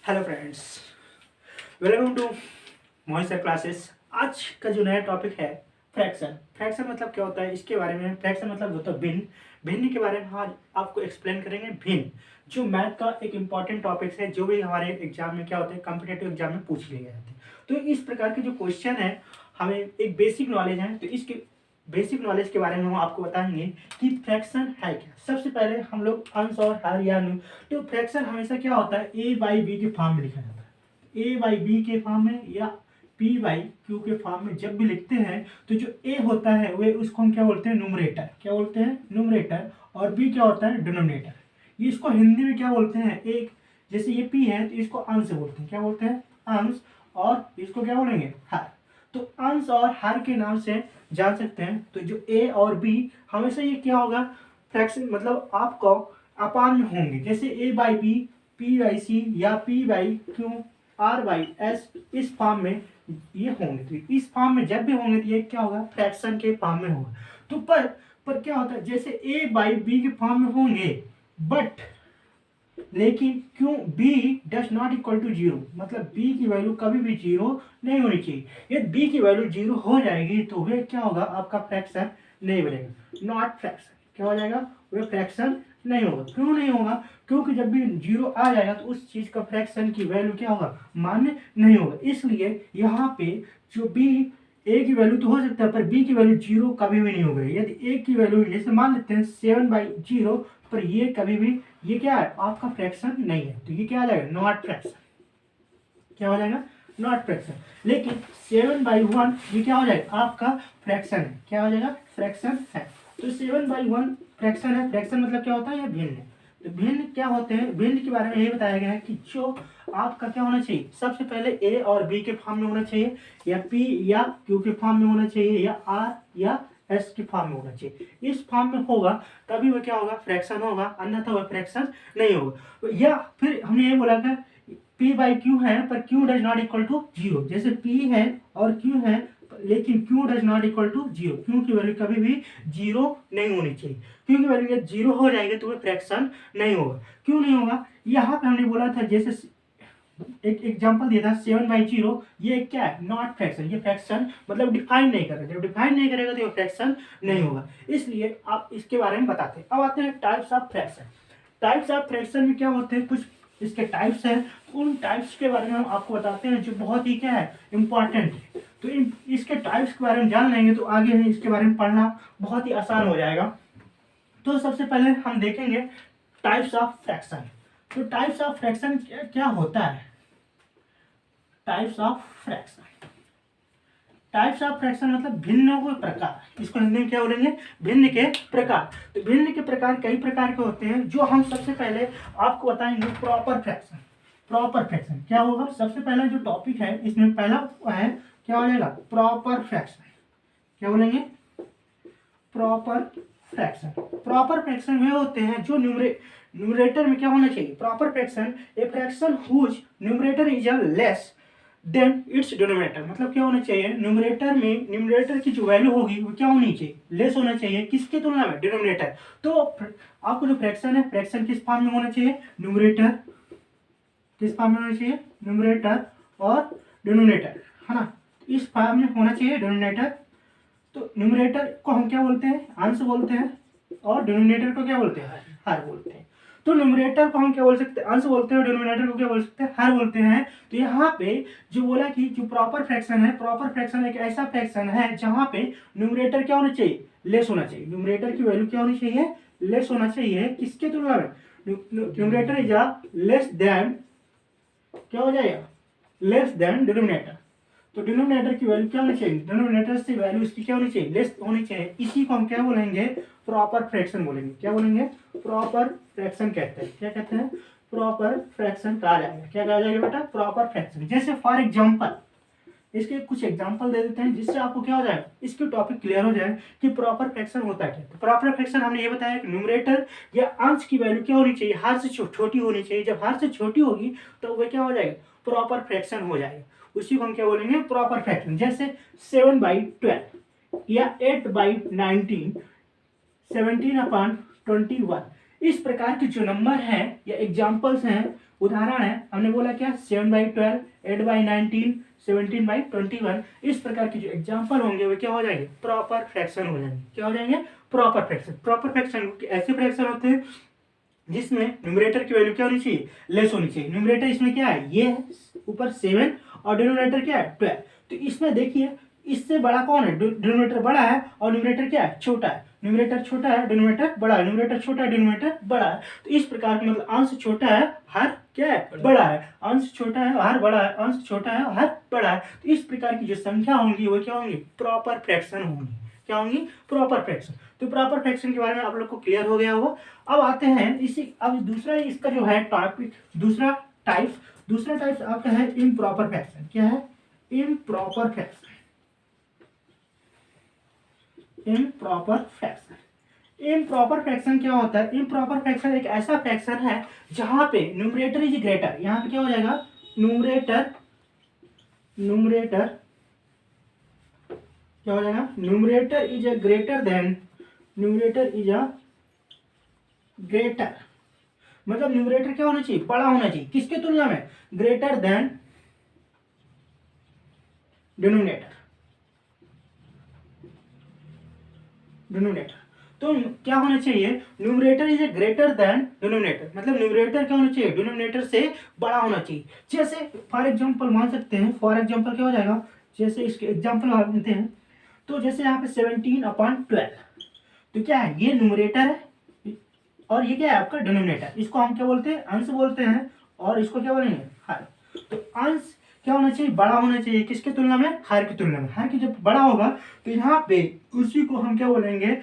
Hello friends, welcome to Mohit sir classes. आज का जो नया टॉपिक है फ्रैक्शन। फ्रैक्शन मतलब क्या होता है, इसके बारे में। फ्रैक्शन मतलब होता है भिन्न। भिन्न के बारे में आज आपको एक्सप्लेन करेंगे। भिन्न जो मैथ का एक इम्पॉर्टेंट टॉपिक है, जो भी हमारे एग्जाम में क्या होता है, कॉम्पिटेटिव एग्जाम में पूछ लिए जाते हैं। तो इस प्रकार के जो क्वेश्चन है, हमें एक बेसिक नॉलेज है, तो इसके बेसिक नॉलेज के बारे में हम आपको बताएंगे कि फ्रैक्शन है क्या। सबसे पहले हम लोग अंश और हर या नु। तो फ्रैक्शन हमेशा क्या होता है, ए बाई बी के फॉर्म में लिखा जाता है। ए बाई बी के फॉर्म में या पी बाई क्यू के फॉर्म में जब भी लिखते हैं तो जो ए होता है वे उसको हम क्या बोलते हैं, न्यूमरेटर। क्या बोलते हैं, न्यूमरेटर। और बी क्या होता है, डिनोमिनेटर। ये इसको हिंदी में क्या बोलते हैं, एक जैसे ये पी है तो इसको अंश बोलते हैं। क्या बोलते हैं, अंश। और इसको क्या बोलेंगे, हर। तो अंश और हर के नाम से जान सकते हैं। तो जो ए और बी हमेशा ये क्या होगा, फ्रैक्शन मतलब आपको अपान में होंगे। जैसे A by B, P by C या P by Q, R by S, इस फॉर्म में ये होंगे। तो इस फॉर्म में जब भी होंगे तो ये क्या होगा, फ्रैक्शन के फॉर्म में होगा। तो पर क्या होता है, जैसे ए बाई बी के फॉर्म में होंगे, बट लेकिन क्यों B does not equal to zero, मतलब बी की वैल्यू कभी भी जीरो नहीं होनी चाहिए। यदि बी की वैल्यू जीरो हो जाएगी तो वह क्या होगा, आपका फ्रैक्शन नहीं बनेगा, नॉट फ्रैक्शन। क्या हो जाएगा, वह फ्रैक्शन नहीं होगा। क्यों नहीं होगा, क्योंकि जब भी जीरो आ जाएगा तो उस चीज का फ्रैक्शन की वैल्यू क्या होगा, मान्य नहीं होगा। इसलिए यहाँ पे जो बी, ए की वैल्यू तो हो सकता है पर बी की वैल्यू जीरो कभी भी नहीं होगा। यदि ए की वैल्यू जैसे मान लेते हैं 7/0, पर ये कभी भी, ये क्या है, आपका फ्रैक्शन नहीं है, तो ये क्या आ जाएगा, नॉट फ्रैक्शन। क्या हो जाएगा, नॉट फ्रैक्शन। लेकिन 7/1 ये क्या हो जाएगा, आपका फ्रैक्शन है। क्या हो जाएगा, फ्रैक्शन है। तो 7/1 फ्रैक्शन है। फ्रैक्शन मतलब क्या होता है, ये भिन्न है। तो भिन्न क्या होते हैं, भिन्न के बारे में यही बताया गया है कि जो आपका क्या होना चाहिए, सबसे पहले ए और बी के फॉर्म में होना चाहिए, या पी या क्यू के फॉर्म में होना चाहिए, या आर या एस के फॉर्म में होना चाहिए। इस फॉर्म में होगा तभी वह क्या होगा, फ्रैक्शन होगा, अन्यथा वह फ्रैक्शन नहीं होगा। या फिर हमने ये बोला था P बाई क्यू है पर Q does not equal to zero. जैसे P है और Q है लेकिन Q does not equal to zero. Q की वैल्यू कभी भी जीरो नहीं होनी चाहिए। Q की वैल्यू जीरो हो जाएगी तो वह फ्रैक्शन नहीं होगा। क्यों नहीं होगा, यहाँ पे हमने बोला था, जैसे एक एग्जांपल दिया था 7/0, ये क्या है, नॉट फ्रैक्शन। ये फ्रैक्शन मतलब डिफाइन नहीं कर रहा है। जब डिफाइन नहीं करेगा तो ये फ्रैक्शन नहीं होगा। इसलिए आप इसके बारे में बताते हैं। अब आते हैं types of fraction. Types of fraction में क्या होते हैं, कुछ इसके टाइप्स हैं। उन टाइप्स के बारे में हम आपको बताते हैं जो बहुत ही क्या है, इंपॉर्टेंट है। तो इसके टाइप्स के बारे में जान लेंगे तो आगे हमें इसके बारे में पढ़ना बहुत ही आसान हो जाएगा। तो सबसे पहले हम देखेंगे टाइप्स ऑफ फ्रैक्शन। तो टाइप्स ऑफ फ्रैक्शन क्या होता है, types of fraction. Types of fraction मतलब भिन्न के प्रकार। इसको हिंदी में क्या बोलेंगे, भिन्न के प्रकार। तो भिन्न के प्रकार कई प्रकार के होते हैं, जो हम सबसे पहले आपको बताएंगे प्रॉपर फ्रैक्शन। प्रॉपर फ्रैक्शन क्या होगा, सबसे पहला जो टॉपिक है इसमें पहला है, क्या हो जाएगा, प्रॉपर फ्रैक्शन। क्या बोलेंगे, प्रॉपर फ्रैक्शन। प्रॉपर फ्रैक्शन वे होते हैं जो न्यूमरेटर में क्या होना चाहिए, proper fraction a fraction whose numerator is a less than its denominator. मतलब क्या होना चाहिए, न्यूमरेटर में, न्यूमरेटर की जो वैल्यू होगी वो क्या होनी चाहिए, लेस होना चाहिए। किसके तुलना में, डिनोमिनेटर। तो आपको जो फ्रैक्शन है, फ्रैक्शन किस फॉर्म में होना चाहिए, न्यूमरेटर। किस फॉर्म में होना चाहिए, न्यूमरेटर और डिनोमिनेटर, है ना। इस फॉर्म में होना चाहिए डिनोमिनेटर। तो न्यूमरेटर को हम क्या बोलते हैं, अंश बोलते हैं, और डिनोमिनेटर को क्या बोलते हैं, हर बोलते हैं। तो न्यूमरेटर को हम क्या बोल सकते हैं, अंश बोलते हैं, और डिनोमिनेटर को क्या बोल सकते हैं, हर बोलते हैं। तो यहाँ पे जो बोला कि जो प्रॉपर फ्रैक्शन है, प्रॉपर फ्रैक्शन एक ऐसा फ्रैक्शन है जहाँ पे न्यूमरेटर क्या होना चाहिए, लेस होना चाहिए। न्यूमरेटर की वैल्यू क्या होनी चाहिए, लेस होना चाहिए। किसके तुलना में, न्यूमरेटर इज लेस देन, क्या हो जाएगा, लेस देन डिनोमिनेटर। तो डिनोमिनेटर की वैल्यू क्या होनी चाहिए, डिनोमिनेटर से वैल्यू इसकी क्या होनी चाहिए, लेस होनी चाहिए। इसी को हम क्या बोलेंगे, प्रॉपर फ्रैक्शन बोलेंगे। क्या बोलेंगे, प्रॉपर फ्रैक्शन कहते हैं। क्या कहते हैं, प्रॉपर फ्रैक्शन कहा जाएगा। क्या कहा जाएगा बेटा, प्रॉपर फ्रैक्शन। जैसे फॉर एग्जांपल, इसके कुछ एग्जांपल दे देते हैं जिससे आपको क्या हो जाए, इसकी टॉपिक क्लियर हो जाए कि प्रॉपर फ्रैक्शन होता है क्या। तो प्रॉपर फ्रैक्शन हमने ये बताया कि न्यूमरेटर या अंश की वैल्यू क्या होनी चाहिए, हर से छोटी होनी चाहिए। जब हर से छोटी होगी तो वह क्या हो जाएगा, प्रॉपर फ्रैक्शन हो जाएगा। उसी को हम क्या बोलेंगे, प्रॉपर फ्रैक्शन। जैसे 7/12 या 8/19, 17/21, इस प्रकार के जो नंबर हैं या एग्जाम्पल्स हैं उदाहरण है, हमने बोला क्या 7/12, 8/19, 17/21। इस प्रकार के जो एग्जाम्पल होंगे वो क्या हो जाएंगे, प्रॉपर फ्रैक्शन हो जाएंगे। क्या हो जाएंगे, प्रॉपर फ्रैक्शन। प्रॉपर फ्रैक्शन ऐसे फ्रैक्शन होते हैं जिसमें न्यूमरेटर की वैल्यू क्या होनी चाहिए, लेस होनी चाहिए। न्यूमरेटर इसमें क्या है, ये है ऊपर 7 और डिनोमिनेटर क्या है 12। तो इसमें देखिए इससे बड़ा कौन है, डिनोमिनेटर बड़ा है और न्यूमरेटर क्या है, छोटा है। न्यूमरेटर छोटा है, डिनोमिनेटर बड़ा है, न्यूमरेटर छोटा है, डिनोमिनेटर बड़ा है। तो इस प्रकार का मतलब अंश छोटा है, हर क्या है, बड़ा है। अंश छोटा है, हर बड़ा है, अंश छोटा है, हर बड़ा है। तो इस प्रकार की जो संख्या होंगी वो क्या होंगी, प्रॉपर फ्रैक्शन होंगी। क्या होंगी, प्रॉपर फ्रैक्शन। तो प्रॉपर फ्रैक्शन के बारे में आप लोग को क्लियर हो गया होगा। अब आते हैं इसी, अब दूसरा इसका जो है टॉपिक, दूसरा टाइप आपका है इम्प्रॉपर फ्रैक्शन। क्या है, improper fraction. Improper fraction, improper fraction क्या होता है, इम्प्रॉपर फ्रैक्शन एक ऐसा फ्रैक्शन है जहां पे न्यूमरेटर इज ग्रेटर। यहां पे क्या हो जाएगा, न्यूमरेटर क्या हो जाएगा, numerator is a greater than, numerator is a greater, मतलब न्यूमरेटर क्या होना चाहिए, बड़ा होना चाहिए। किसके तुलना में, ग्रेटर देन डिनोमिनेटर। डिनोमिनेटर तो क्या होना चाहिए, numerator is a greater than denominator, मतलब न्यूमरेटर क्या होना चाहिए, डिनोमिनेटर से बड़ा होना चाहिए। जैसे फॉर एग्जांपल मान सकते हैं, फॉर एग्जांपल क्या हो जाएगा, जैसे इसके एग्जांपल आप लेते हैं तो जैसे यहाँ पे 17/12, तो क्या है, ये न्यूमरेटर है और ये क्या है आपका डिनोमिनेटर। इसको हम क्या बोलते हैं, अंश बोलते हैं, और इसको क्या बोलेंगे, हर। तो अंश क्या होना चाहिए, बड़ा होना चाहिए। किसके तुलना में, हर की तुलना में। हर की जब बड़ा होगा तो यहाँ पे उसी को हम क्या बोलेंगे,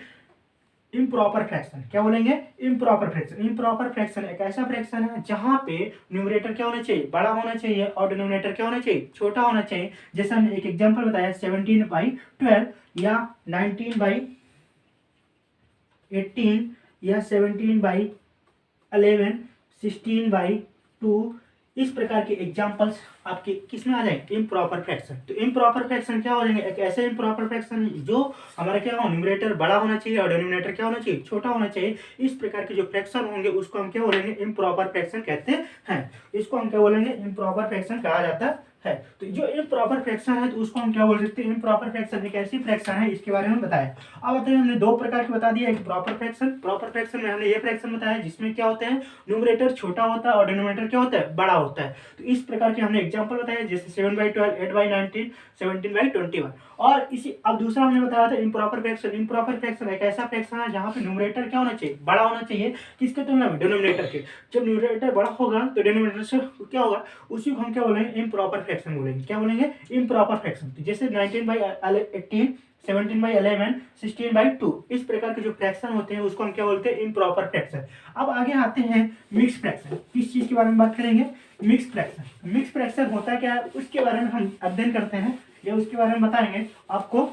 इम्प्रॉपर फ्रैक्शन। क्या बोलेंगे, इम्प्रॉपर फ्रैक्शन। इम्प्रॉपर फ्रैक्शन एक ऐसा फ्रैक्शन है जहां पे न्यूमरेटर क्या होना चाहिए, बड़ा होना चाहिए, और डिनोमिनेटर क्या होना चाहिए, छोटा होना चाहिए। जैसे हमने एक एग्जांपल बताया 17/12 या 19/18 या 17/11, 16/2। इस प्रकार के एग्जांपल्स आपके किसमें आ जाएंगे, इम्प्रॉपर फ्रैक्शन। तो इम्प्रॉपर फ्रैक्शन क्या हो जाएंगे, एक ऐसे इम्प्रॉपर फ्रैक्शन जो हमारा क्या हो, न्यूमरेटर बड़ा होना चाहिए और डिनोमिनेटर क्या होना चाहिए, छोटा होना चाहिए। इस प्रकार के जो फ्रैक्शन होंगे उसको हम क्या बोलेंगे, इम्प्रॉपर फ्रैक्शन कहते हैं। इसको हम क्या बोलेंगे, इम्प्रॉपर फ्रैक्शन कहा जाता है। तो जो इम्प्रॉपर फ्रैक्शन है तो उसको हम क्या बोल सकते हैं, इम्प्रॉपर फ्रैक्शन एक ऐसी फ्रैक्शन है, इसके बारे में बताया। अब बताइए, हमने दो प्रकार के बता दिया, एक प्रॉपर फ्रैक्शन। प्रॉपर फ्रैक्शन में हमने ये फ्रैक्शन बताया जिसमें क्या होते हैं, न्यूमरेटर छोटा होता है और डिनोमिनेटर क्या होता है, बड़ा होता है। तो इस प्रकार के हमने एग्जांपल बताया, जैसे 7/12, 8/19, 17/21। और इसी, अब दूसरा हमने बताया था इम्प्रॉपर फ्रैक्शन। इम्प्रॉपर फ्रैक्शन एक ऐसा फ्रैक्शन है जहां पे न्यूमरेटर क्या होना चाहिए, बड़ा होना चाहिए। किसके तुलना में, डिनोमिनेटर के। जब न्यूमरेटर बड़ा होगा तो डिनोमिनेटर से क्या होगा, उसी को हम क्या बोलेंगे, इम्प्रॉपर फ्रैक्शन बोलेंगे। क्या बोलेंगे, इम्प्रॉपर फ्रैक्शन। जैसे 19/18, 17/11, 16/2। इस प्रकार के जो फ्रैक्शन होते हैं उसको हम क्या बोलते हैं, इम्प्रॉपर फ्रैक्शन। अब आगे आते हैं मिक्स फ्रैक्शन। किस चीज के बारे में बात करेंगे, मिक्स फ्रैक्शन। मिक्स फ्रैक्शन होता है क्या है, उसके बारे में हम अध्ययन करते हैं, या उसके बारे में बताएंगे आपको।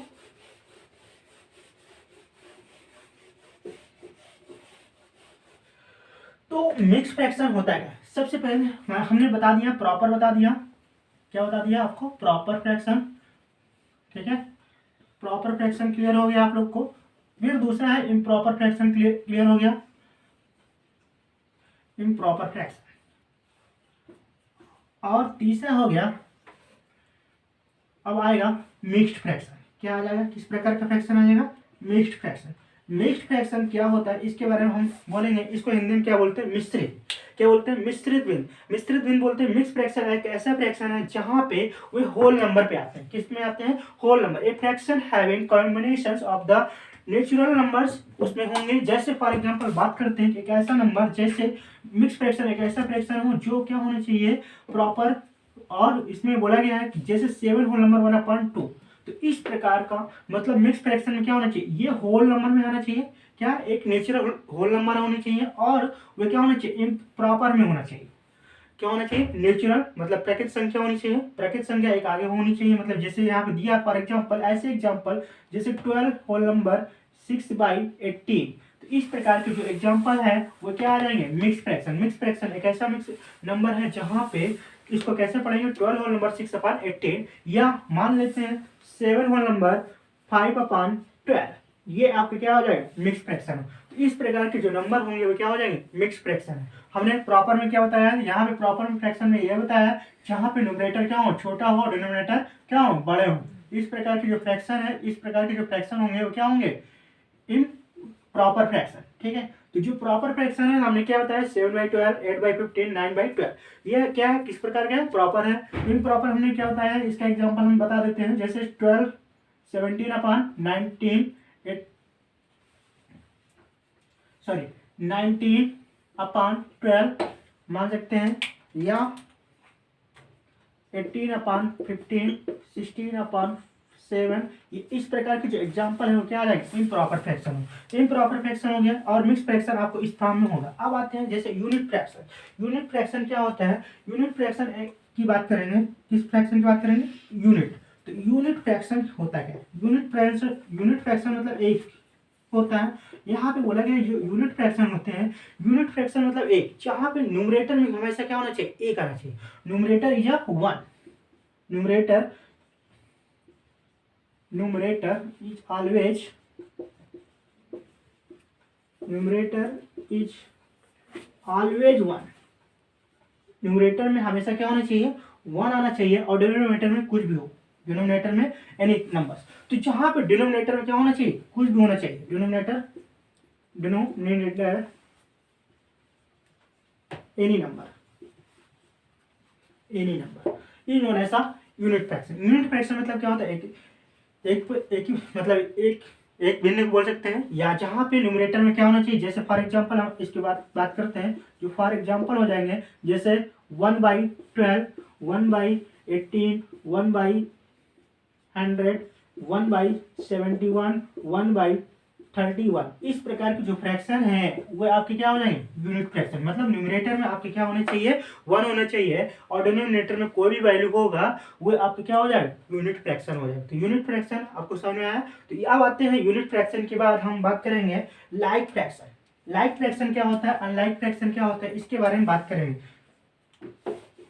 तो मिक्स फ्रैक्शन होता है क्या, सबसे पहले हमने बता दिया, प्रॉपर बता दिया। क्या बता दिया आपको, प्रॉपर फ्रैक्शन। ठीक है, प्रॉपर फ्रैक्शन क्लियर हो गया आप लोग को। फिर दूसरा है इम्प्रॉपर फ्रैक्शन, क्लियर हो गया, इम्प्रॉपर फ्रैक्शन। और तीसरा हो गया, अब आएगा मिक्स्ड फ्रैक्शन। क्या आ जाएगा, किस प्रकार का फ्रैक्शन आ जाएगा, मिक्स्ड फ्रैक्शन। मिक्स्ड फ्रैक्शन क्या होता है, इसके बारे में हम बोलेंगे। इसको हिंदी में क्या बोलते हैं, मिश्रित। क्या बोलते हैं, मिश्रित भिन्न। मिश्रित भिन्न बोलते हैं। मिक्स फ्रैक्शन एक ऐसा फ्रैक्शन है जहां पे वे होल नंबर पे आते हैं। किस में आते हैं, whole number. A fraction having combinations of the natural numbers उसमें होंगे। जैसे फॉर एग्जांपल बात करते हैं कि एक ऐसा नंबर, जैसे मिक्स फ्रैक्शन एक ऐसा फ्रैक्शन हो जो क्या होना चाहिए, प्रॉपर। और इसमें बोला गया है कि जैसे 7 होल नंबर 1/2। तो इस प्रकार का मतलब मिक्स फ्रैक्शन में क्या होना चाहिए, ये होल नंबर में आना चाहिए। क्या, एक नेचुरल होल नंबर होना चाहिए, और वह क्या होना चाहिए, प्रॉपर में होना चाहिए। क्या होना चाहिए, नेचुरल मतलब प्राकृत संख्या होनी चाहिए। प्राकृत संख्या एक आगे होनी चाहिए, मतलब जैसे यहाँ पे दिया फॉर एग्जांपल, ऐसे एग्जांपल जैसे 12 होल नंबर 6/18। तो इस प्रकार के जो एग्जांपल है वो क्या आ जाएंगे, मिक्स फ्रैक्शन। मिक्स फ्रैक्शन एक ऐसा मिक्स नंबर है जहाँ पे, इसको कैसे पढ़ेंगे, 12 होल नंबर 6/18, या मान लेते हैं 7 होल नंबर 5/12। ये आपके क्या हो जाएगा, मिक्स फ्रैक्शन। तो इस प्रकार के जो नंबर होंगे वो क्या हो जाएंगे, मिक्स फ्रैक्शन। हमने प्रॉपर में क्या बताया, यहाँ पे प्रॉपर में फ्रैक्शन में ये बताया जहाँ पे न्यूमरेटर क्या हो, छोटा हो, डिनोमिनेटर क्या हो, बड़े हो। इस प्रकार के जो फ्रैक्शन है, इस प्रकार के जो फ्रैक्शन होंगे वो क्या होंगे, इन प्रॉपर फ्रैक्शन। ठीक है, तो जो प्रॉपर फ्रैक्शन है हमने क्या बताया, 7/12, 8/15, 9/12, ये क्या है, किस प्रकार का है, प्रॉपर है। इन प्रॉपर हमने क्या बताया है, इसका एग्जांपल हम बता देते हैं, जैसे 12 17/19 19/12 मान सकते हैं, या 18/15, 16/7। ये इस प्रकार के जो एग्जांपल है वो क्या आ जाएगा, इम्प्रॉपर फ्रैक्शन हो। इम्प्रॉपर फ्रैक्शन हो गया, और मिक्स फ्रैक्शन आपको इस फॉर्म में होगा। अब आते हैं जैसे यूनिट फ्रैक्शन। यूनिट फ्रैक्शन क्या होता है, यूनिट फ्रैक्शन की बात करेंगे, किस फ्रैक्शन की बात करेंगे, यूनिट। तो यूनिट फ्रैक्शन होता है, यूनिट फ्रैक्शन मतलब एक होता है। यहाँ पे बोला गया जो यूनिट फ्रैक्शन होते हैं, यूनिट फ्रैक्शन मतलब एक, जहाँ पे न्यूमरेटर में हमेशा क्या होना चाहिए, एक आना चाहिए। Numerator is a 1, numerator is always, numerator is always 1। Numerator में हमेशा क्या होना चाहिए, 1 आना चाहिए, और डिनोमिनेटर में कुछ भी हो, डिनोमिनेटर में एनी नंबर्स। तो जहां पे डिनोमिनेटर में क्या होना चाहिए, कुछ भी होना चाहिए, denominator any number is known as unit fraction. Unit fraction मतलब क्या होता है, एक मतलब एक भिन्न बोल सकते हैं, या जहां पे न्यूमरेटर में क्या होना चाहिए, जैसे फॉर एग्जांपल हम इसके बाद बात करते हैं, जो फॉर एग्जांपल हो जाएंगे, जैसे 1/12, 1/18, 1/100, 1/71, 1/31। इस प्रकार के जो फ्रैक्शन है वो आपके क्या हो जाएंगे, यूनिट फ्रैक्शन। मतलब न्यूमरेटर में आपके क्या होना चाहिए, 1 होना चाहिए, और डिनोमिनेटर में कोई भी वैल्यू होगा वो आपके क्या हो जाएगा, यूनिट फ्रैक्शन हो जाएगा। तो यूनिट फ्रैक्शन आपको समझ में आया। तो अब आते हैं यूनिट फ्रैक्शन के बाद हम बात करेंगे लाइक फ्रैक्शन। लाइक फ्रैक्शन क्या होता है, अनलाइक फ्रैक्शन क्या होता है, इसके बारे में बात करेंगे।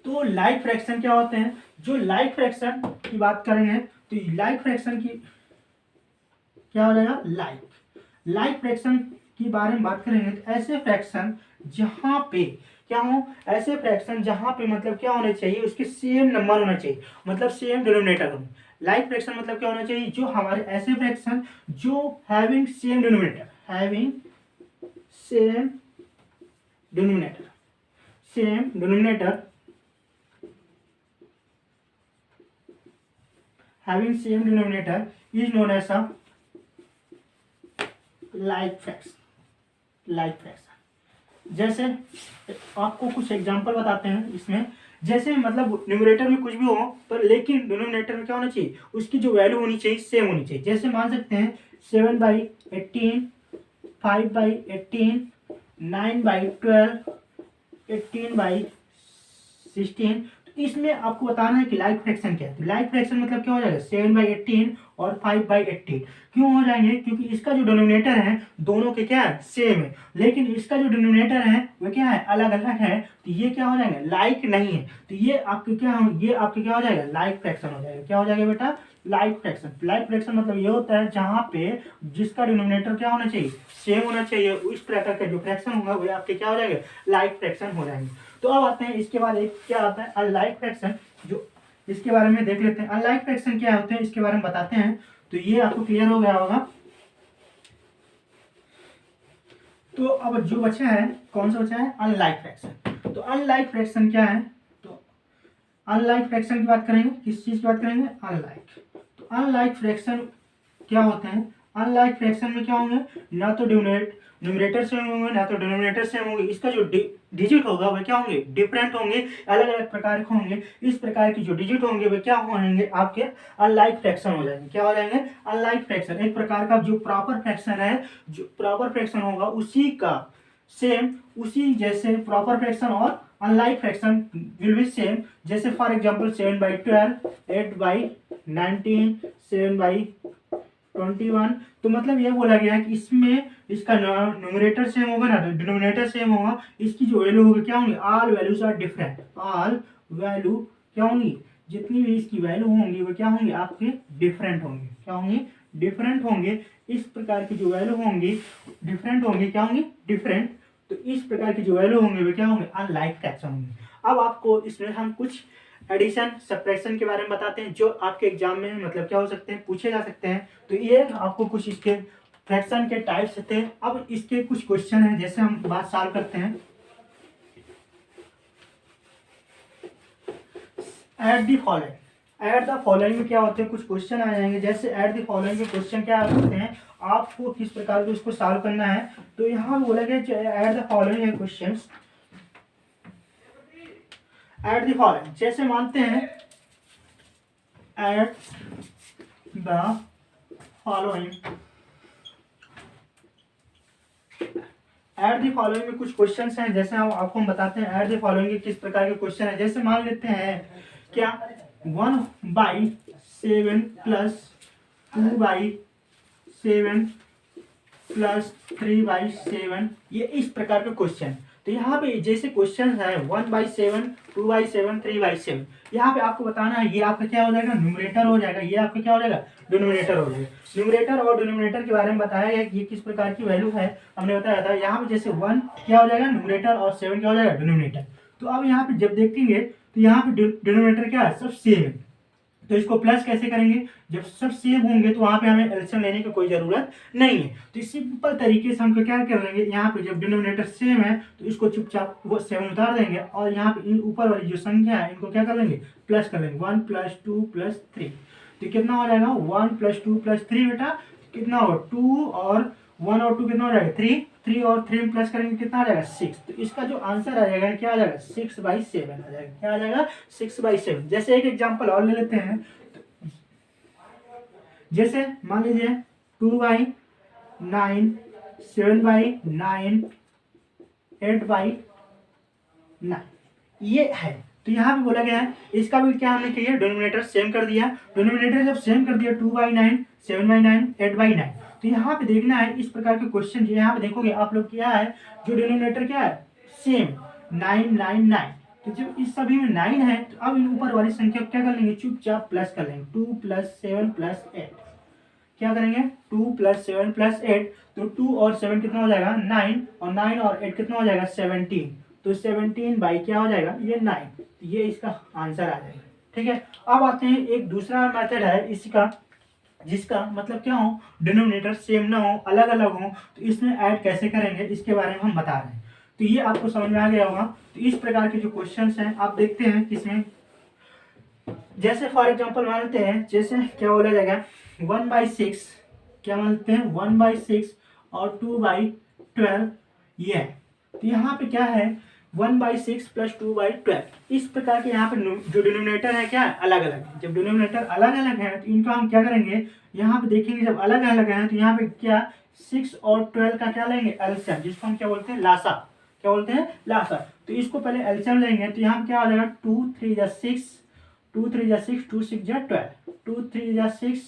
तो लाइक फ्रैक्शन क्या होते हैं, जो लाइक फ्रैक्शन की बात करेंगे, तो लाइक फ्रैक्शन की क्या हो जाएगा, लाइक फ्रैक्शन के बारे में बात करेंगे, तो ऐसे फ्रैक्शन जहां पे क्या हो, ऐसे फ्रैक्शन जहां पे मतलब क्या होना चाहिए, उसके सेम नंबर होना चाहिए, मतलब सेम डिनोमिनेटर हो। लाइक फ्रैक्शन मतलब क्या होना चाहिए, जो हमारे ऐसे फ्रैक्शन जो having same denominator, having same denominator having same denominator is known as a like fraction। जैसे आपको कुछ एग्जांपल बताते हैं इसमें, जैसे मतलब न्यूमरेटर में कुछ भी हो, पर लेकिन डिनोमिनेटर में क्या होना चाहिए, उसकी जो वैल्यू होनी चाहिए सेम होनी चाहिए। जैसे मान सकते हैं 7/18, 5/18, 9/12, 18/16। इसमें आपको बताना है कि लाइक फ्रैक्शन क्या है। लाइक फ्रैक्शन मतलब क्या हो जाएगा, 7/18 और 5/18। क्यों हो जाएंगे, क्योंकि इसका जो डिनोमिनेटर है दोनों के क्या है, सेम है, लेकिन इसका जो डिनोमिनेटर है वो क्या है, अलग अलग है। तो ये क्या हो जाएगा, लाइक नहीं है। तो ये आपके क्या हो जाएगा, लाइक फ्रैक्शन हो जाएगा। क्या हो जाएगा बेटा, लाइक फ्रैक्शन। लाइक फ्रैक्शन मतलब ये होता है जहां पे जिसका डिनोमिनेटर क्या होना चाहिए, सेम होना चाहिए। इस प्रकार का जो फ्रैक्शन होगा वो आपके क्या हो जाएगा, लाइक फ्रैक्शन हो जाएंगे। तो अब आते हैं इसके बाद एक क्या आता है, अनलाइक फ्रैक्शन। जो इसके बारे में देख लेते हैं, अनलाइक फ्रैक्शन क्या होते हैं इसके बारे में बताते हैं। तो ये आपको क्लियर हो गया होगा। तो अब जो बचा है, कौन सा बचा है, अनलाइक फ्रैक्शन। तो अनलाइक फ्रैक्शन क्या है, तो अनलाइक फ्रैक्शन की बात करेंगे, किस चीज की बात करेंगे, अनलाइक। तो अनलाइक फ्रैक्शन क्या होते हैं, अनलाइक फ्रैक्शन में क्या होंगे, ना तो न्यूमरेटर सेम होंगे, ना तो डिनोमिनेटर सेम होंगे। इसका जो डिजिट होगा वह क्या होंगे, डिफरेंट होंगे, अलग अलग प्रकार के होंगे। इस प्रकार की जो डिजिट होंगे वे क्या होंगे, आपके अनलाइक फ्रैक्शन हो जाएंगे। क्या हो जाएंगे, अनलाइक फ्रैक्शन। एक प्रकार का जो प्रॉपर फ्रैक्शन है, जो प्रॉपर फ्रैक्शन होगा उसी का सेम, उसी जैसे प्रॉपर फ्रैक्शन और unlike fraction will be same. जैसे फॉर एग्जांपल 7/12, 8/19, 7/21। तो मतलब ये बोला गया है कि इसमें इसका न्यूमरेटर सेम होगा ना डिनोमिनेटर सेम होगा। इसकी जो वैल्यू होगी क्या होंगी, all values are different. All value क्या होंगी, जितनी भी इसकी वैल्यू होंगी वो क्या होंगी, आपके डिफरेंट होंगी। क्या होंगी, डिफरेंट होंगे, इस प्रकार की जो वैल्यू होंगी डिफरेंट होंगी, क्या होंगी डिफरेंट, तो इस प्रकार की जो वैल्यू होंगे वे क्या होंगे अनलाइक फ्रैक्शन होंगे। अब आपको इसमें हम कुछ एडिशन सब्ट्रैक्शन के बारे में बताते हैं जो आपके एग्जाम में मतलब क्या हो सकते हैं पूछे जा सकते हैं। तो ये आपको कुछ इसके फ्रैक्शन के टाइप्स थे। अब इसके कुछ क्वेश्चन हैं, जैसे हम बात सॉल्व करते हैं। At the following, at the following में क्या होते हैं कुछ क्वेश्चन आ जाएंगे। जैसे एट द फॉलोइंग में क्वेश्चन क्या होते हैं, आपको किस प्रकार से उसको सॉल्व करना है। तो यहाँ बोला गया एट द फॉलोइंग है क्वेश्चन, एट द फॉलोइंग जैसे मानते हैं at the following, at the following में कुछ क्वेश्चंस हैं, जैसे हम आपको हम बताते हैं एट द फॉलोइंग के किस प्रकार के क्वेश्चन है। जैसे मान लेते हैं क्या 1/7 प्लस 2/7 प्लस 3/7, ये इस प्रकार के क्वेश्चन। तो यहाँ पे जैसे क्वेश्चन है 1/7 2/7 3/7, यहाँ पे आपको बताना है ये आपका क्या हो जाएगा न्यूमरेटर हो जाएगा, ये आपका क्या हो जाएगा डिनोमिनेटर हो जाएगा। न्यूमरेटर और डिनोमिनेटर के बारे में बताया गया कि ये किस प्रकार की वैल्यू है, हमने बताया था। यहाँ पे जैसे 1 क्या हो जाएगा न्यूमरेटर और 7 क्या हो जाएगा डिनोमिनेटर। तो अब यहाँ पे जब देखेंगे तो यहाँ पे डिनोमिनेटर क्या है सब सेम है, तो इसको प्लस कैसे करेंगे, जब सब सेम होंगे तो वहां पे हमें एलसीएम लेने की कोई जरूरत नहीं है। तो इस सिंपल तरीके से हम क्या कर लेंगे, यहाँ पे जब डिनोमिनेटर सेम है तो इसको चुपचाप वो 7 उतार देंगे और यहाँ पे इन ऊपर वाली जो संख्या है इनको क्या कर लेंगे प्लस कर लेंगे। 1 + 2 + 3, तो कितना हो जाएगा 1 + 2 + 3 बेटा कितना होगा 2 और 1 और 2 कितना हो जाएगा 3, 3 और 3 में प्लस करेंगे कितना आ जाएगा 6। तो इसका जो आंसर आ जाएगा क्या आ जाएगा 6/7 आ जाएगा, क्या आ जाएगा 6/7। जैसे एक एग्जांपल और ले लेते हैं, जैसे मान लीजिए 2/9 7/9 8/9 ये है। तो यहाँ पे बोला गया है इसका भी क्या हमने किया डिनोमिनेटर सेम कर दिया। डिनोमिनेटर जब सेम कर दिया 2/9 7/9 8/9, तो यहाँ पे देखना है इस प्रकार के क्वेश्चन यहाँ पे देखोगे आप लोग क्या है जो डिनोमिनेटर क्या है सेम 9 9 9, तो जब इस सभी में 9 है तो अब इन ऊपर वाली संख्या क्या कर लेंगे चुपचाप प्लस कर लेंगे 2 + 7 + 8, क्या करेंगे 2 + 7 + 8, तो 2 और 7 कितना हो जाएगा 9 और 9 और 8 कितना हो जाएगा 17, तो 17 बाई क्या हो जाएगा ये 9, तो ये इसका आंसर आ जाएगा। ठीक है, अब आते हैं एक दूसरा मेथड है इसका जिसका मतलब क्या हो डिनोमिनेटर सेम ना हो अलग अलग हो, तो इसमें ऐड कैसे करेंगे इसके बारे में हम बता रहे हैं। तो ये आपको समझ में आ गया होगा। तो इस प्रकार के जो क्वेश्चंस हैं आप देखते हैं किसमें, जैसे फॉर एग्जांपल मानते हैं जैसे क्या बोला जाएगा 1/6, क्या मानते हैं 1/6 और 2/12 ये है। तो यहाँ पे क्या है 1/6 + 2/12, इस प्रकार के यहाँ पे जो डिनोमिनेटर है क्या अलग अलग है। जब डिनोमिनेटर अलग अलग है तो इनका हम क्या करेंगे यहाँ पे देखेंगे जब अलग अलग है तो यहाँ पे क्या 6 और 12 का क्या लेंगे एलसीएम, जिसको हम क्या बोलते हैं लासा, क्या बोलते हैं लासा। तो इसको पहले एलसीएम लेंगे तो यहाँ पे क्या हो जाएगा 2 3 6 2 3 6 2 6 12, 2 3 6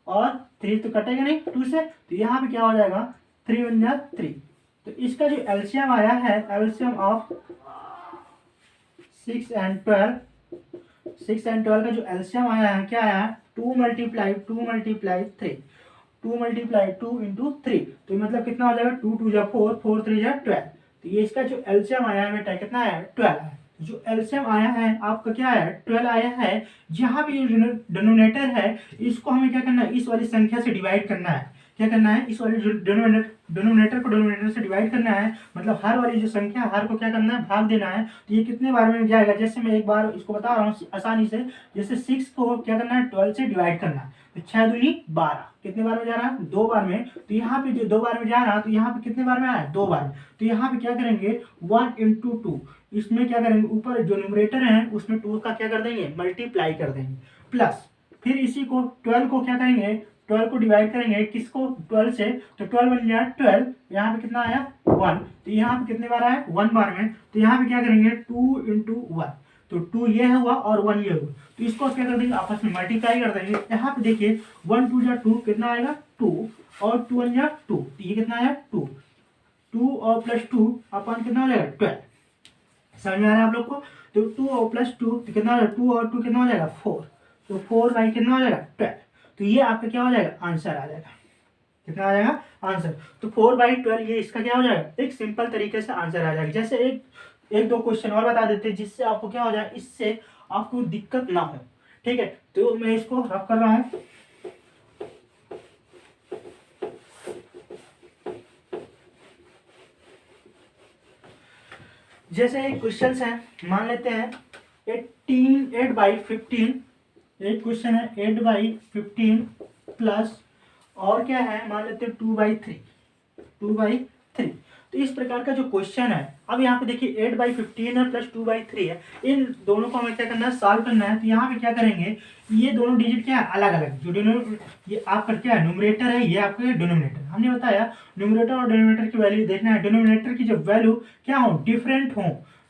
और 3 तो कटेगा नहीं 2 से, तो यहाँ पे क्या हो जाएगा 3 1 3। तो इसका जो एलसीएम आया है एलसीएम ऑफ 6 and 12, 6 and 12 का जो एलसीएम आया है क्या आया है 2 × 3, 2 × 2 × 3, तो मतलब कितना हो जाएगा 2 2 4 4 3 12। तो ये इसका जो एलसीएम आया है बेटा कितना है 12 है। जो एलसीएम आया है आपका क्या है 12 आया है। जहाँ भी डिनोमिनेटर है इसको हमें क्या करना है इस वाली संख्या से डिवाइड करना है, क्या करना है इस वाली डिनोमिनेटर को डिनोमिनेटर से डिवाइड करना है, मतलब हर वाली जो संख्या हर को क्या करना है भाग देना है। तो ये कितने बार में जाएगा, जैसे मैं एक बार इसको बता रहा हूँ आसानी से, जैसे 6 को क्या करना है 12 से डिवाइड करना है, तो 6 दूनी 12, कितने बार में जा रहा है 2 बार में। तो यहाँ पे जो 2 बार में जा रहा है तो यहाँ पे कितने बार में आया 2 बार में। तो यहाँ पे क्या करेंगे 1 × 2, इसमें क्या करेंगे ऊपर जो न्यूमरेटर है उसमें 2 का क्या कर देंगे मल्टीप्लाई कर देंगे, प्लस फिर इसी को 12 को क्या करेंगे 12 को डिवाइड करेंगे किसको 12 से, तो 12 बन गया 12, यहाँ पे कितना आया 1, तो यहाँ पे कितने बार आया 1 बार में। तो यहाँ पे क्या करेंगे 2 × 1, तो 2 ये हुआ और 1 ये हुआ, तो इसको क्या कर देंगे आपस में मल्टीप्लाई कर देंगे। यहाँ पे देखिए 1 2 2 कितना आएगा 2 और 2 1 2, तो ये कितना आया 2 2 और +2 अपन कितना हो जाएगा 12, समझ में आ रहा है आप लोग को। तो 2 और +2 तो कितना हो जाएगा 2 और 2 कितना हो जाएगा 4, तो 4 बाई कितना हो जाएगा 12। तो ये आपका क्या हो जाएगा, आंसर आ जाएगा। कितना आ जाएगा, आंसर। तो 4/12 ये इसका क्या हो जाएगा, एक सिंपल तरीके से आंसर आ जाएगा। जैसे एक दो क्वेश्चन और बता देते हैं जिससे आपको क्या हो जाए, इससे आपको दिक्कत ना हो। ठीक है, तो मैं इसको रफ कर रहा हूँ। जैसे एक क्वेश्चन है, मान लेते हैं 8/15, एक क्वेश्चन है 8/15 प्लस और क्या है, मान लेते हैं 2/3। तो इस प्रकार का जो क्वेश्चन है, अब यहाँ पे देखिए 8/15 है प्लस 2/3 है, इन दोनों को हमें क्या करना है, सॉल्व करना है। तो यहाँ पे क्या करेंगे, ये दोनों डिजिट क्या है, अलग अलग, जो ये आपका क्या है, न्यूमरेटर है, ये आपका डिनोमिनेटर। हमने बताया न्यूमरेटर और डिनोमिनेटर की वैल्यू देखना है, डिनोमिनेटर की जो वैल्यू क्या हो, डिफरेंट हो।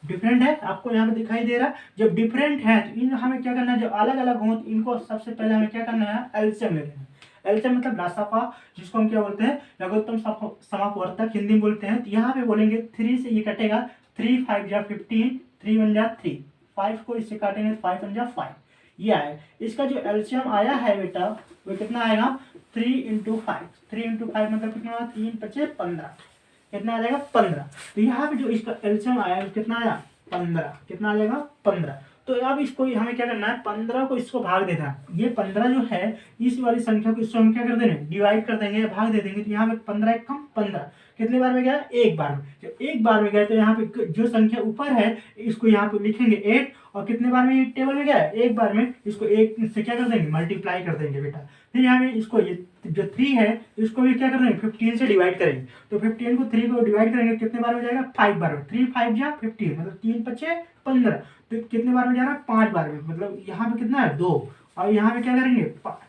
डिफरेंट है, आपको यहाँ पे दिखाई दे रहा है। जब डिफरेंट है तो इन हमें क्या करना है, जब अलग अलग हो तो इनको सबसे पहले हमें क्या करना है, एलसीएम ले लेना है। एलसीएम मतलब राशिफल, जिसको हम क्या बोलते हैं, लघुत्तम समापवर्तक हिंदी में बोलते हैं। तो यहाँ पे बोलेंगे 3 से ये कटेगा, 3 5 जा 15, 3 1 जा 3, 5 को इससे काटेंगे 5 1 जा 5, ये आएगा। इसका जो एलसीएम आया है बेटा, वो कितना आएगा, 3 × 5, 3 × 5 मतलब कितना होगा, 3 × 5 = 15, कितना आ जाएगा, 15। तो यहाँ पे जो इसका एलसीएम आया कितना आया, 15, कितना आ जाएगा, 15। तो अब इसको हमें क्या करना है, 15 को इसको भाग देना है। ये 15 जो है, इस वाली संख्या को इसको हम क्या कर देंगे, डिवाइड कर देंगे, भाग दे देंगे। तो यहाँ पे 15 × 15 कितने बार में गया, एक बार में। जब एक बार में गया तो यहाँ पे जो संख्या ऊपर है इसको यहाँ पे लिखेंगे 8, और कितने बार में टेबल में गया है, एक बार में। इसको 1 से क्या कर देंगे, मल्टीप्लाई कर देंगे बेटा। फिर यहाँ पे इसको ये जो 3 है इसको भी क्या कर देंगे, 15 से डिवाइड करेंगे। तो 15 को 3 को डिवाइड करेंगे, कितने बार में जाएगा, 5 बार में। 3 5 जा 15 मतलब 3 5 15, तो कितने बार में जा रहा है, 5 बार में। मतलब यहाँ पे कितना है, 2, और यहाँ पे क्या करेंगे, 5।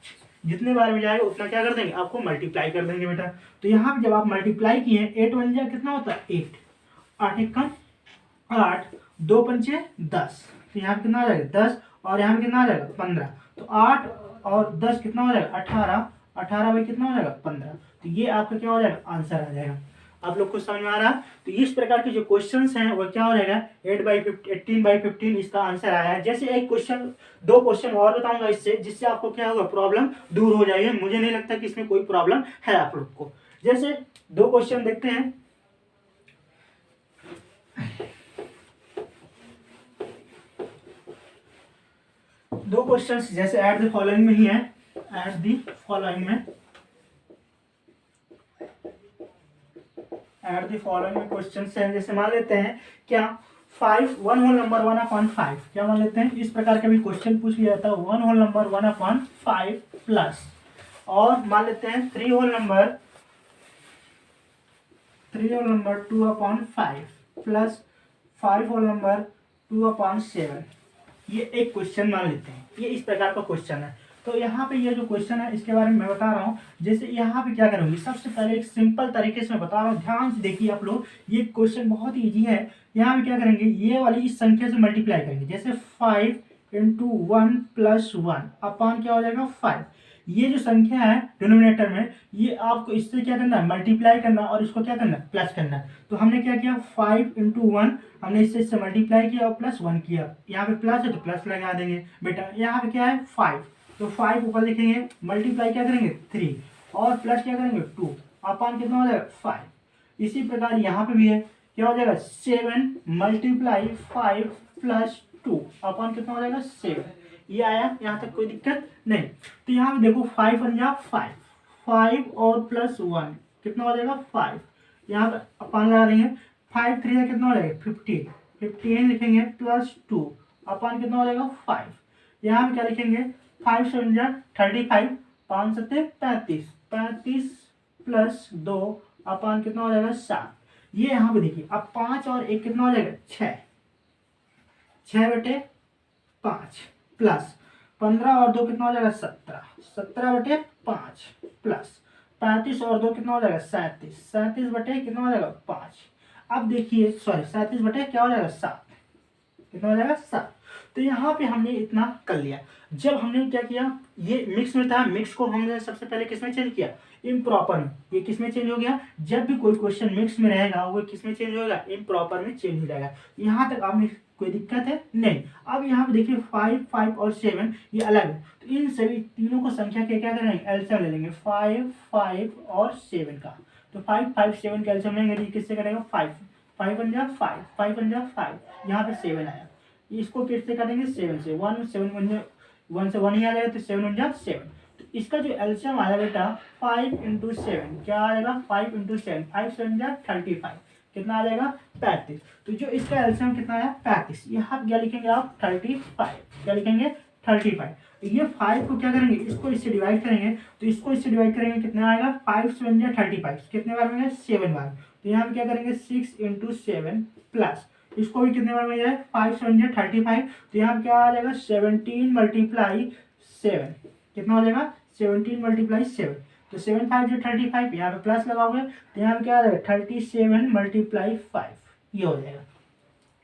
जितने बार में जाएगा उतना क्या कर देंगे, आपको मल्टीप्लाई कर देंगे बेटा। तो यहाँ पे जब आप मल्टीप्लाई किए, 8 1 जा कितना होता है, 8, 8 1 8, 2 5 10, तो यहाँ पे कितना आ जाएगा, 10, और यहाँ पे कितना आ जाएगा, 15। तो 8 और 10 कितना हो जाएगा, 18, 18 में कितना हो जाएगा, 15। तो ये आपका क्या हो जाएगा, आंसर आ जाएगा। आप लोग को समझ में आ रहा है। तो इस प्रकार के जो क्वेश्चंस हैं वो क्या हो जाएगा, 18/15 इसका आंसर आया है। जैसे एक क्वेश्चन, दो क्वेश्चन और बताऊंगा इससे, जिससे आपको क्या होगा, प्रॉब्लम दूर हो जाएगी। मुझे नहीं लगता कि इसमें कोई प्रॉब्लम है आप लोग को। जैसे दो क्वेश्चन देखते हैं। दो क्वेश्चंस जैसे ऐड द फॉलोइंग में ही है, ऐड द फॉलोइंग में, ऐड द फॉलोइंग में क्वेश्चंस हैं। जैसे मान लेते हैं क्या, 5 1 होल नंबर 1/5, क्या मान लेते हैं, इस प्रकार का भी क्वेश्चन पूछ लिया जाता है। 1 होल नंबर 1/5 प्लस, और मान लेते हैं 3 whole number 2/5 plus 5 whole number 2/7। ये एक क्वेश्चन मान लेते हैं, ये इस प्रकार का क्वेश्चन है। तो यहाँ पे ये जो क्वेश्चन है इसके बारे में मैं बता रहा हूँ। जैसे यहाँ पे क्या करूँगी, सबसे पहले एक सिंपल तरीके से मैं बता रहा हूँ, ध्यान से देखिए आप लोग। ये क्वेश्चन बहुत ही ईजी है। यहाँ पे क्या करेंगे, ये वाली इस संख्या से मल्टीप्लाई करेंगे। जैसे 5 × 1 + 1 अपान क्या हो जाएगा, 5। ये जो संख्या है डिनोमिनेटर में, ये आपको इससे क्या करना है, मल्टीप्लाई करना, और इसको क्या करना है, प्लस करना है। तो हमने क्या किया, 5 × 1 हमने इससे मल्टीप्लाई किया और +1 किया। यहाँ पे प्लस है तो प्लस लगा देंगे बेटा। यहाँ पे क्या है, 5, तो 5 ऊपर लिखेंगे, मल्टीप्लाई क्या करेंगे, 3, और प्लस क्या करेंगे, 2, अपान कितना हो जाएगा, 5। इसी प्रकार यहाँ पे भी है, क्या हो जाएगा, 7 × 5 + 2 अपान कितना हो जाएगा, 7। ये आया, यहाँ तक कोई दिक्कत नहीं। तो यहाँ पे देखो 5 1 जा 5, 5 और +1 कितना हो जाएगा, 5। यहाँ पे अपान लगा देंगे, 5 3 कितना हो जाएगा, 15, 15 लिखेंगे +2 अपान कितना हो जाएगा, 5। यहाँ पे क्या लिखेंगे, 5 7 जा 35, 5 7 35, 35 + 2 अपान कितना हो जाएगा, 7। ये यहाँ पे देखिए, अब 5 और 1 कितना हो जाएगा, 6, 6/5 प्लस 15 और 2 कितना हो जाएगा, 17, 17/5 प्लस 35 और 2 कितना हो जाएगा, 37, 37 कितना हो जाएगा, 5। अब देखिए, सॉरी 37 बटे क्या हो जाएगा, 7, कितना हो जाएगा, 7। तो यहाँ पे हमने इतना कर लिया। जब हमने क्या किया, ये मिक्स में था, मिक्स को हमने सबसे पहले किसमें चेंज किया, इम्प्रॉपर में। ये किसमें चेंज हो गया, जब भी कोई क्वेश्चन मिक्स में रहेगा वो किसमें चेंज होगा, इम्प्रॉपर में चेंज हो जाएगा। यहाँ तक आपने कोई दिक्कत है नहीं। अब यहाँ पे देखिए 5, 5 और 7 ये अलग है, तो इन सभी तीनों को संख्या के क्या करेंगे, एलसीएम ले लेंगे 5, 5 और 7 का। तो 5, 5, 7 का एलसीएम लेंगे, तो किससे करेंगे 5, 5 बन जा 5, 5 बन जा 5, यहाँ पे 7 आया, इसको किससे करेंगे 7 से, 1 7 बन जा, 1 से 1 ही आ जाएगा, तो 7 बन जा 7। तो इसका जो एलसीएम आया बेटा 5 × 7 क्या आ जाएगा, 5 × 7, 5 7 जा 35, कितना आ जाएगा 35। तो जो इसका एलसीएम कितना आया 35, यहाँ क्या लिखेंगे आप 35, क्या लिखेंगे 35। ये 5 को क्या करेंगे, इसको इससे डिवाइड करेंगे, तो इसको इससे डिवाइड करेंगे कितना आएगा 5 7 जा 35, कितने बार में 7 बार। तो यहाँ हम क्या करेंगे 6 × 7 प्लस इसको भी कितने बार में जाए 5 7 जा 35, तो यहाँ क्या आ जाएगा 17 × 7, कितना हो जाएगा 17 × 7, तो 7 5 जो 35, यहाँ पे प्लस लगाओगे तो यहाँ पे क्या आ जाएगा 37 × 5, ये हो जाएगा,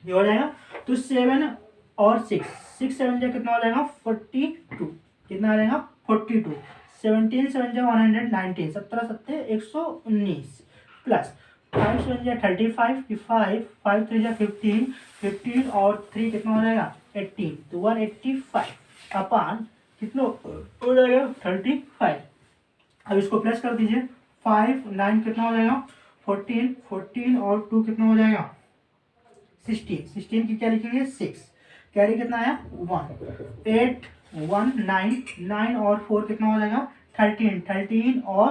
ये हो जाएगा। तो 7 और 6, 6 7 जा कितना हो जाएगा 42, कितना आ जाएगा 42, 17 7 जा 119, 17 7 119 प्लस 5 7 जा 35 की 5, 5 3 जा 15, 15 और 3 कितना हो जाएगा 18, तो 185 अपान कितना हो जाएगा 35। अब इसको प्लस कर दीजिए, 5 9 कितना हो जाएगा 14, 14 और 2 कितना हो जाएगा 16, 16 की क्या लिखेंगे 6, कैरी कितना आया 1, 8 1 9, 9 और 4 कितना हो जाएगा 13, 13 और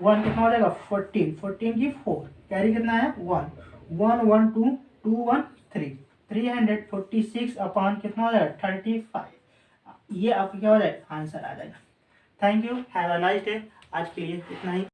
1 कितना हो जाएगा 14, 14 की 4, कैरी कितना आया 1, 1 1 2 2 1 3, 346 अपान कितना हो जाएगा 35। ये आपका क्या हो जाएगा आंसर आ जाएगा। Thank you, have a nice day. आज के लिए इतना ही।